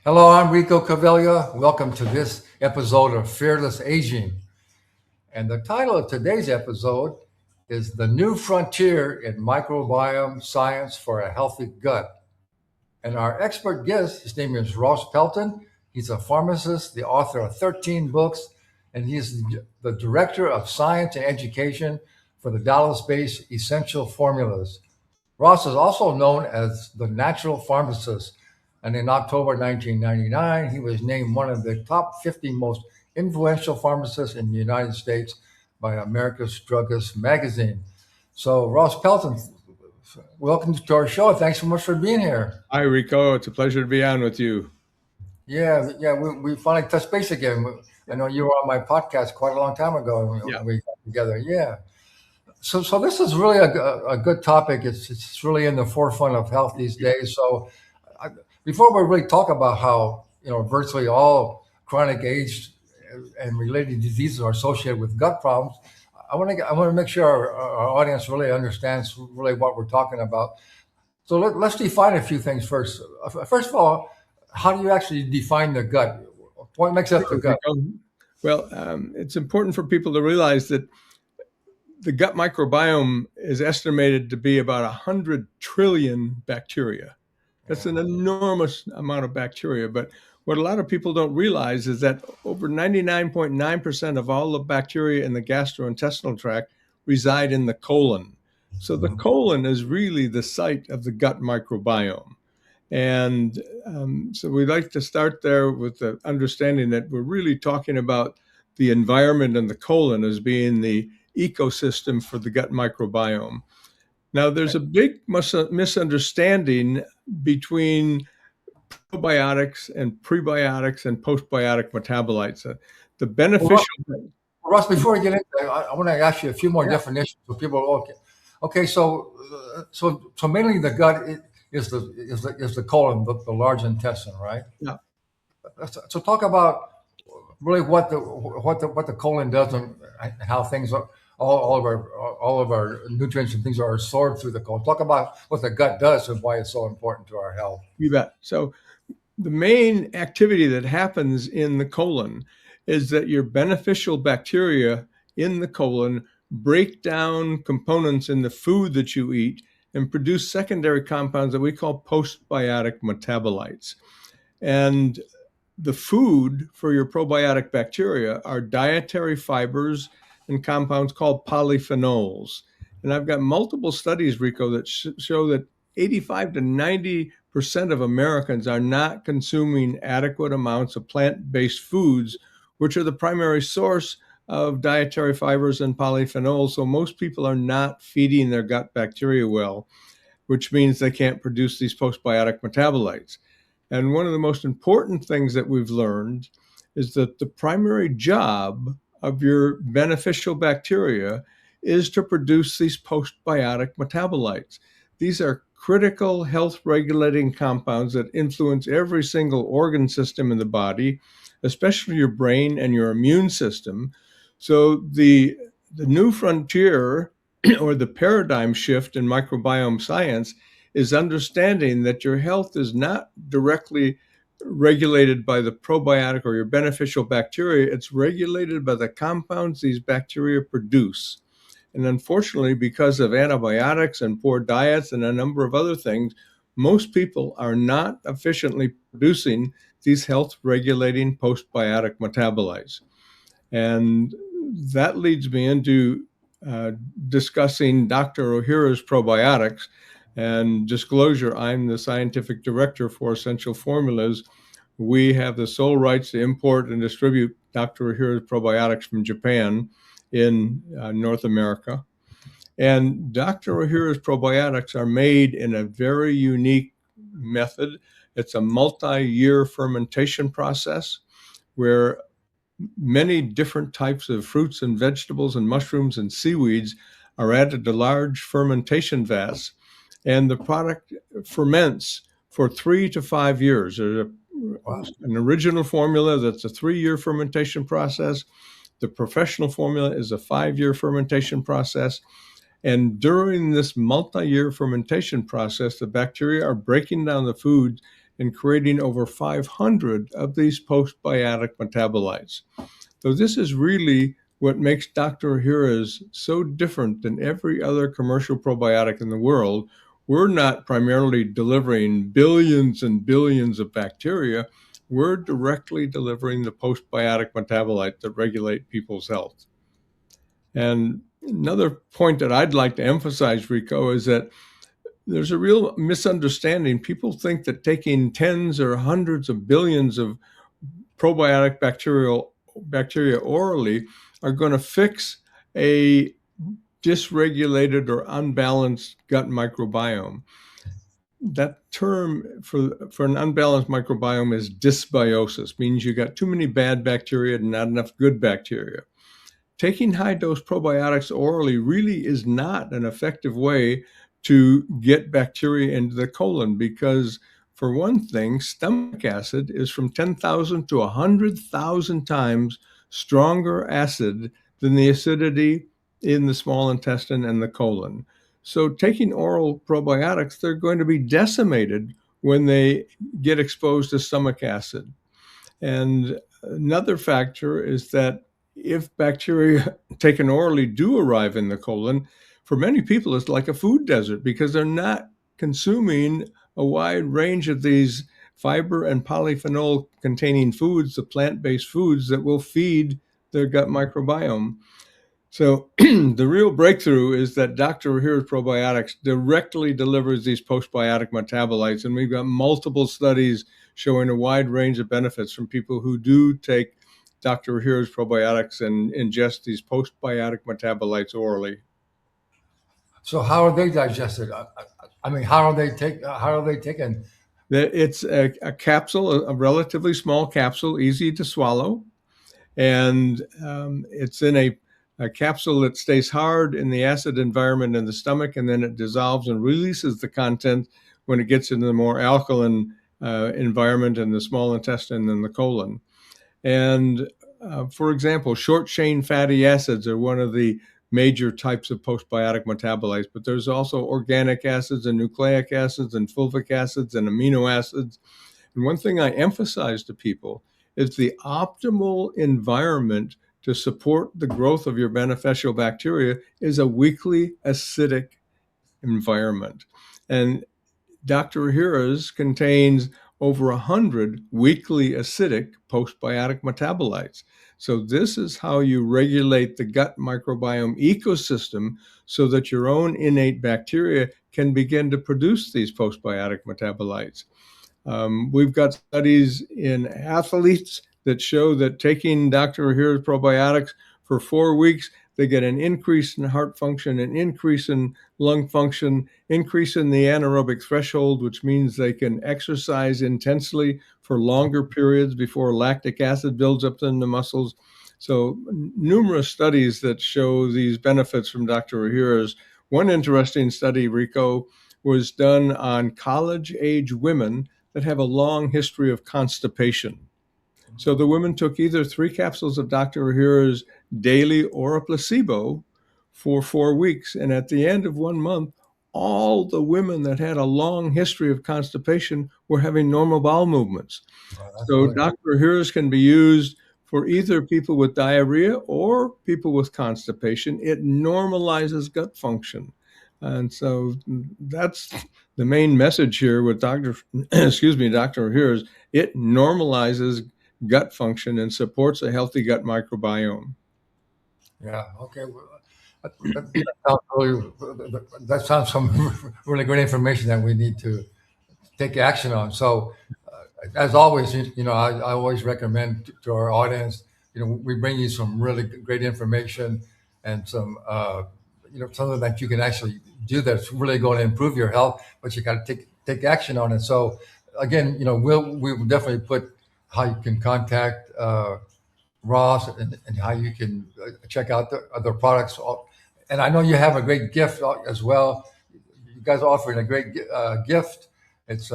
Hello, I'm Rico Caviglia. Welcome to this episode of Fearless Aging. And the title of today's episode is The New Frontier in Microbiome Science for a Healthy Gut. And our expert guest, his name is Ross Pelton. He's a pharmacist, the author of 13 books, and he's the director of science and education for the Dallas-based Essential Formulas. Ross is also known as the natural pharmacist, and in October 1999, he was named one of the top 50 most influential pharmacists in the United States by America's Druggist magazine. So, Ross Pelton, welcome to our show. Thanks so much for being here. Hi, Rico. It's a pleasure to be on with you. Yeah, we finally touched base again. I know you were on my podcast quite a long time ago Yeah. when we got together. Yeah. So this is really a good topic. It's really in the forefront of health these days. So I, before we really talk about how virtually all chronic age and related diseases are associated with gut problems, I want to make sure our audience really understands really what we're talking about. So let's define a few things first. First of all, how do you actually define the gut? What makes up the Sure, gut? Rico. Well, it's important for people to realize that the gut microbiome is estimated to be about 100 trillion bacteria. That's an enormous amount of bacteria. But what a lot of people don't realize is that over 99.9% of all the bacteria in the gastrointestinal tract reside in the colon. So the Mhm. colon is really the site of the gut microbiome. And so we like to start there with the understanding that we're really talking about the environment and the colon as being the ecosystem for the gut microbiome. Now, there's a big misunderstanding between probiotics and prebiotics and postbiotic metabolites. The Well, beneficial, Russ, before we get into that, I want to ask you a few more yeah, definitions so people okay. Okay, so mainly the gut is the colon, the large intestine, right? yeah. So talk about really what the colon does and how things are all of our nutrients and things are absorbed through the colon. Talk about what the gut does and why it's so important to our health. You bet. So the main activity that happens in the colon is that your beneficial bacteria in the colon break down components in the food that you eat and produce secondary compounds that we call postbiotic metabolites. And the food for your probiotic bacteria are dietary fibers and compounds called polyphenols. And I've got multiple studies, Rico, that show that 85 to 90% of Americans are not consuming adequate amounts of plant-based foods, which are the primary source of dietary fibers and polyphenols. So most people are not feeding their gut bacteria well, which means they can't produce these postbiotic metabolites. And one of the most important things that we've learned is that the primary job of your beneficial bacteria is to produce these postbiotic metabolites. These are critical health regulating compounds that influence every single organ system in the body, especially your brain and your immune system. So the new frontier or the paradigm shift in microbiome science is understanding that your health is not directly regulated by the probiotic or your beneficial bacteria. It's regulated by the compounds these bacteria produce. And unfortunately, because of antibiotics and poor diets and a number of other things, most people are not efficiently producing these health regulating postbiotic metabolites. And that leads me into uh, discussing Dr. Ohhira's probiotics. And disclosure, I'm the scientific director for Essential Formulas. We have the sole rights to import and distribute Dr. Ohhira's probiotics from Japan in North America. And Dr. Ohhira's probiotics are made in a very unique method. It's a multi-year fermentation process where many different types of fruits and vegetables and mushrooms and seaweeds are added to large fermentation vats, and the product ferments for 3 to 5 years. There's Wow. an original formula that's a 3-year fermentation process. The professional formula is a 5-year fermentation process. And during this multi-year fermentation process, the bacteria are breaking down the food and creating over 500 of these postbiotic metabolites. So this is really what makes Dr. Ohhira's so different than every other commercial probiotic in the world. We're not primarily delivering billions and billions of bacteria. We're directly delivering the postbiotic metabolites that regulate people's health. And another point that I'd like to emphasize, Rico, is that there's a real misunderstanding. People think that taking tens or hundreds of billions of probiotic bacteria orally are going to fix a dysregulated or unbalanced gut microbiome. That term for an unbalanced microbiome is dysbiosis, means you got too many bad bacteria and not enough good bacteria. Taking high-dose probiotics orally really is not an effective way to get bacteria into the colon because, for one thing, stomach acid is from 10,000 to 100,000 times stronger acid than the acidity in the small intestine and the colon. So taking oral probiotics, they're going to be decimated when they get exposed to stomach acid. And another factor is that if bacteria taken orally do arrive in the colon, for many people, it's like a food desert because they're not consuming a wide range of these fiber and polyphenol containing foods, the plant-based foods that will feed their gut microbiome. So the real breakthrough is that Dr. Ohhira's probiotics directly delivers these postbiotic metabolites. And we've got multiple studies showing a wide range of benefits from people who do take Dr. Ohhira's probiotics and ingest these postbiotic metabolites orally. So how are they digested? I mean, how are they taken? It's a capsule, a relatively small capsule, easy to swallow. And it's in a capsule that stays hard in the acid environment in the stomach, and then it dissolves and releases the content when it gets into the more alkaline environment in the small intestine and the colon. And for example, short-chain fatty acids are one of the major types of postbiotic metabolites, but there's also organic acids and nucleic acids and fulvic acids and amino acids. And one thing I emphasize to people is the optimal environment to support the growth of your beneficial bacteria is a weakly acidic environment. And Dr. Ohhira's contains over 100 weakly acidic postbiotic metabolites. So this is how you regulate the gut microbiome ecosystem so that your own innate bacteria can begin to produce these postbiotic metabolites. We've got studies in athletes that show that taking Dr. Ohhira's probiotics for 4 weeks, they get an increase in heart function, an increase in lung function, increase in the anaerobic threshold, which means they can exercise intensely for longer periods before lactic acid builds up in the muscles. So numerous studies that show these benefits from Dr. Ohhira's. One interesting study, Rico, was done on college-age women that have a long history of constipation. So the women took either 3 capsules of Dr. Ohhira's daily or a placebo for 4 weeks. And at the end of 1 month, all the women that had a long history of constipation were having normal bowel movements. So Dr. Ohhira's can be used for either people with diarrhea or people with constipation. It normalizes gut function. And so that's the main message here with Dr. Ohhira's. It normalizes gut function and supports a healthy gut microbiome. Yeah. Okay. That sounds some really great information that we need to take action on. So, as always, I always recommend to our audience, we bring you some really great information and some, something that you can actually do that's really going to improve your health, but you got to take action on it. So, again, we'll definitely put how you can contact Ross and how you can check out the other products. And I know you have a great gift as well. You guys are offering a great gift. It's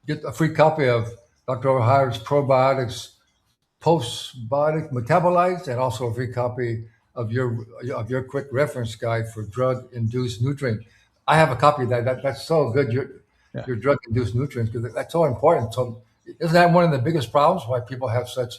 get a free copy of Dr. Ohhira's probiotics, postbiotic metabolites, and also a free copy of your quick reference guide for drug-induced nutrient. I have a copy of that. That's so good. your drug-induced nutrients, because that's so important. So isn't that one of the biggest problems why people have such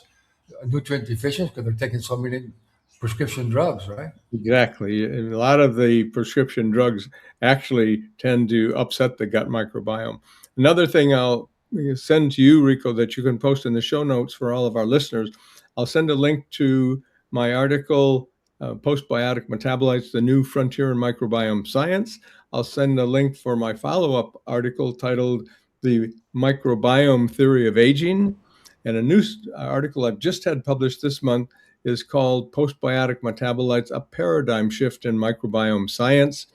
nutrient deficiency, because they're taking so many prescription drugs, right? Exactly. And a lot of the prescription drugs actually tend to upset the gut microbiome. Another thing I'll send to you, Rico, that you can post in the show notes for all of our listeners, I'll send a link to my article, Postbiotic Metabolites, The New Frontier in Microbiome Science. I'll send a link for my follow-up article titled The Microbiome Theory of Aging, and a new article I've just had published this month is called Postbiotic Metabolites, A Paradigm Shift in Microbiome Science.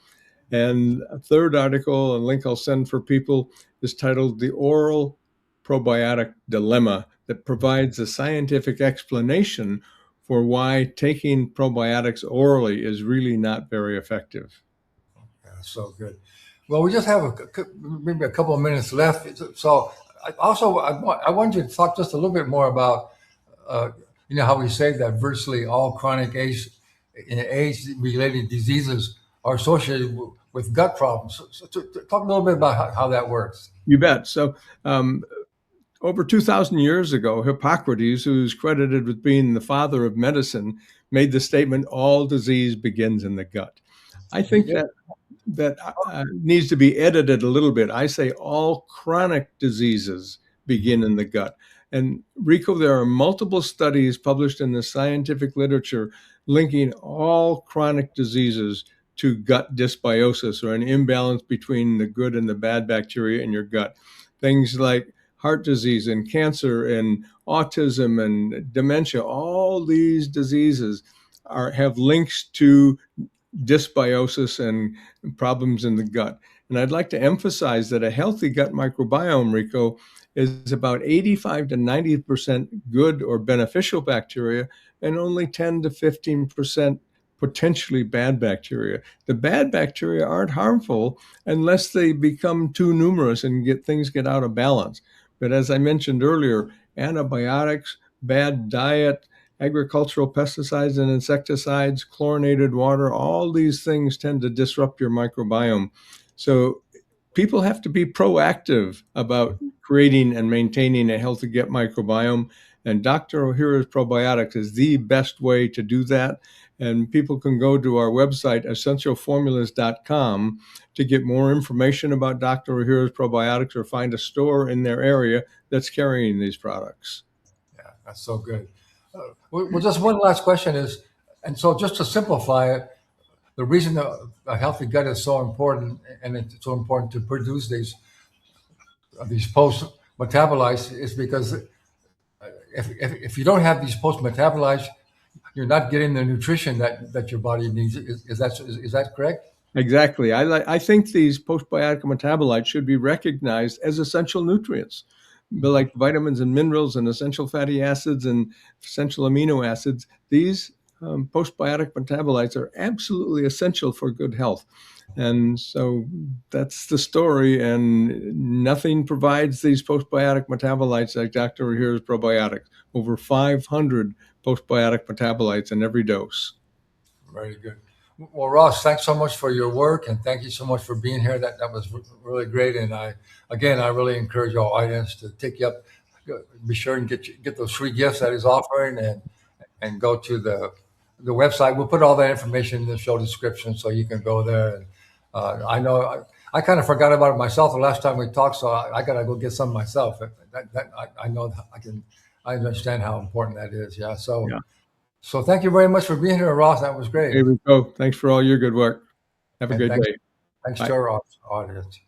And a third article, a link I'll send for people, is titled The Oral Probiotic Dilemma, that provides a scientific explanation for why taking probiotics orally is really not very effective. Yeah, so good. Well, we just have maybe a couple of minutes left. So I want you to talk just a little bit more about, uh, how we say that virtually all chronic age-related diseases are associated with gut problems. Talk a little bit about how that works. You bet. So, over 2,000 years ago, Hippocrates, who's credited with being the father of medicine, made the statement, all disease begins in the gut. I think Yeah. that needs to be edited a little bit. I say all chronic diseases begin in the gut. And Rico, there are multiple studies published in the scientific literature linking all chronic diseases to gut dysbiosis, or an imbalance between the good and the bad bacteria in your gut. Things like heart disease and cancer and autism and dementia, all these diseases have links to dysbiosis and problems in the gut. And I'd like to emphasize that a healthy gut microbiome, Rico, is about 85 to 90% good or beneficial bacteria and only 10 to 15% potentially bad bacteria. The bad bacteria aren't harmful unless they become too numerous and things get out of balance. But as I mentioned earlier, antibiotics, bad diet, agricultural pesticides and insecticides, chlorinated water, all these things tend to disrupt your microbiome. So people have to be proactive about creating and maintaining a healthy gut microbiome. And Dr. Ohhira's Probiotics is the best way to do that. And people can go to our website, essentialformulas.com, to get more information about Dr. Ohhira's Probiotics, or find a store in their area that's carrying these products. Yeah, that's so good. Well, just one last question is, and so just to simplify it, the reason a healthy gut is so important, and it's so important to produce these post metabolites, is because if you don't have these post metabolites, you're not getting the nutrition that your body needs. Is that correct? Exactly. I think these postbiotic metabolites should be recognized as essential nutrients, but like vitamins and minerals and essential fatty acids and essential amino acids. These postbiotic metabolites are absolutely essential for good health. And so that's the story. And nothing provides these postbiotic metabolites like Dr. Ohhira's Probiotics. Over 500 postbiotic metabolites in every dose. Very good. Well, Ross, thanks so much for your work, and thank you so much for being here. That was really great, and I really encourage our audience to take you up. Be sure and get those free gifts that he's offering, and go to the website. We'll put all that information in the show description, so you can go there. And I know I kind of forgot about it myself the last time we talked, so I got to go get some myself. I know I understand how important that is. Yeah. So. Yeah. So thank you very much for being here, Ross. That was great. Here we go. Thanks for all your good work. Have a And great day. thanks Bye. to our audience.